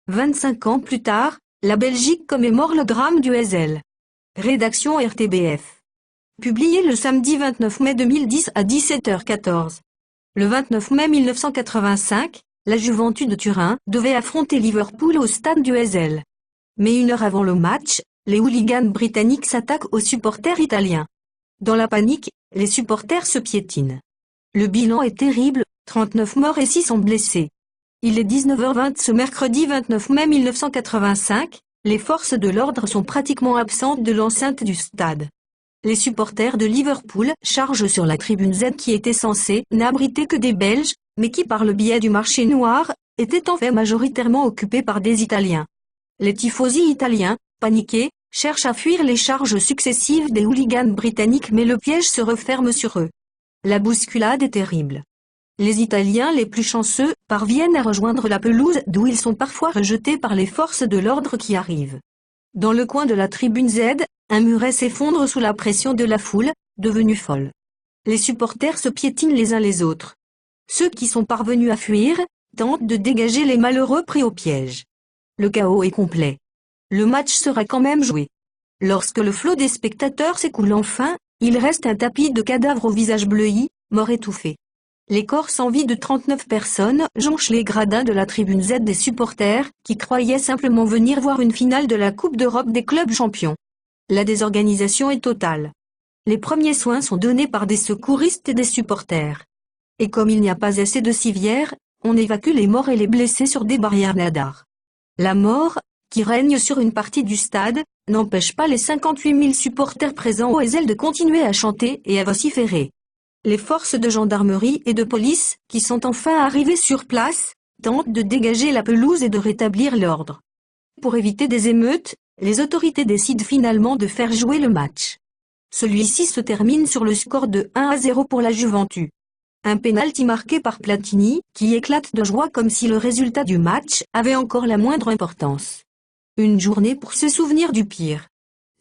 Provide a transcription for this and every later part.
25 ans plus tard, la Belgique commémore le drame du Heysel. Rédaction RTBF. Publié le samedi 29 mai 2010 à 17h14. Le 29 mai 1985, la Juventus de Turin devait affronter Liverpool au stade du Heysel. Mais une heure avant le match, les hooligans britanniques s'attaquent aux supporters italiens. Dans la panique, les supporters se piétinent. Le bilan est terrible, 39 morts et 600 blessés. Il est 19h20 ce mercredi 29 mai 1985, les forces de l'ordre sont pratiquement absentes de l'enceinte du stade. Les supporters de Liverpool chargent sur la tribune Z qui était censée n'abriter que des Belges, mais qui par le biais du marché noir, était en fait majoritairement occupée par des Italiens. Les tifosi italiens, paniqués, cherchent à fuir les charges successives des hooligans britanniques mais le piège se referme sur eux. La bousculade est terrible. Les Italiens les plus chanceux parviennent à rejoindre la pelouse d'où ils sont parfois rejetés par les forces de l'ordre qui arrivent. Dans le coin de la tribune Z, un muret s'effondre sous la pression de la foule, devenue folle. Les supporters se piétinent les uns les autres. Ceux qui sont parvenus à fuir, tentent de dégager les malheureux pris au piège. Le chaos est complet. Le match sera quand même joué. Lorsque le flot des spectateurs s'écoule enfin, il reste un tapis de cadavres au visage bleui, morts étouffés. Les corps sans vie de 39 personnes jonchent les gradins de la tribune Z des supporters, qui croyaient simplement venir voir une finale de la Coupe d'Europe des clubs champions. La désorganisation est totale. Les premiers soins sont donnés par des secouristes et des supporters. Et comme il n'y a pas assez de civières, on évacue les morts et les blessés sur des barrières nadar. La mort, qui règne sur une partie du stade, n'empêche pas les 58 000 supporters présents au Heysel de continuer à chanter et à vociférer. Les forces de gendarmerie et de police, qui sont enfin arrivées sur place, tentent de dégager la pelouse et de rétablir l'ordre. Pour éviter des émeutes, les autorités décident finalement de faire jouer le match. Celui-ci se termine sur le score de 1-0 pour la Juventus. Un pénalty marqué par Platini, qui éclate de joie comme si le résultat du match avait encore la moindre importance. Une journée pour se souvenir du pire.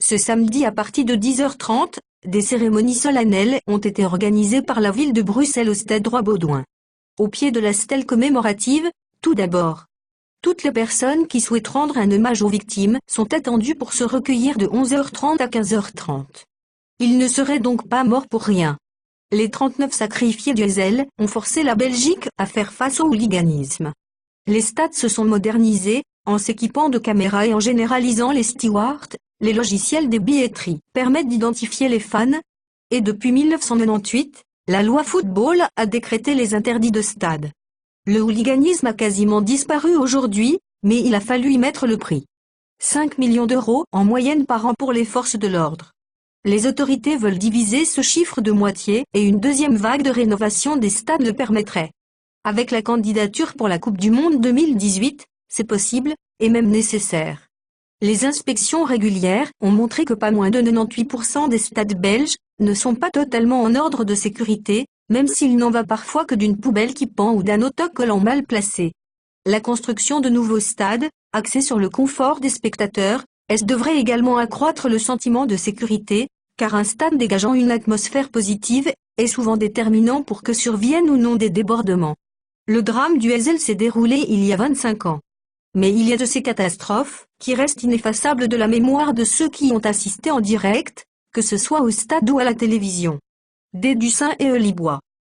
Ce samedi à partir de 10h30, des cérémonies solennelles ont été organisées par la ville de Bruxelles au stade Roi-Baudouin. Au pied de la stèle commémorative, tout d'abord. Toutes les personnes qui souhaitent rendre un hommage aux victimes sont attendues pour se recueillir de 11h30 à 15h30. Ils ne seraient donc pas morts pour rien. Les 39 sacrifiés du Heysel ont forcé la Belgique à faire face au hooliganisme. Les stades se sont modernisés, en s'équipant de caméras et en généralisant les stewards. Les logiciels des billetteries permettent d'identifier les fans, et depuis 1998, la loi football a décrété les interdits de stade. Le hooliganisme a quasiment disparu aujourd'hui, mais il a fallu y mettre le prix. 5 millions d'euros en moyenne par an pour les forces de l'ordre. Les autorités veulent diviser ce chiffre de moitié et une deuxième vague de rénovation des stades le permettrait. Avec la candidature pour la Coupe du Monde 2018, c'est possible, et même nécessaire. Les inspections régulières ont montré que pas moins de 98% des stades belges ne sont pas totalement en ordre de sécurité, même s'il n'en va parfois que d'une poubelle qui pend ou d'un autocollant mal placé. La construction de nouveaux stades, axés sur le confort des spectateurs, devrait également accroître le sentiment de sécurité, car un stade dégageant une atmosphère positive est souvent déterminant pour que surviennent ou non des débordements. Le drame du Heysel s'est déroulé il y a 25 ans. Mais il y a de ces catastrophes qui restent ineffaçables de la mémoire de ceux qui y ont assisté en direct, que ce soit au stade ou à la télévision. Des Dussin et Elibois.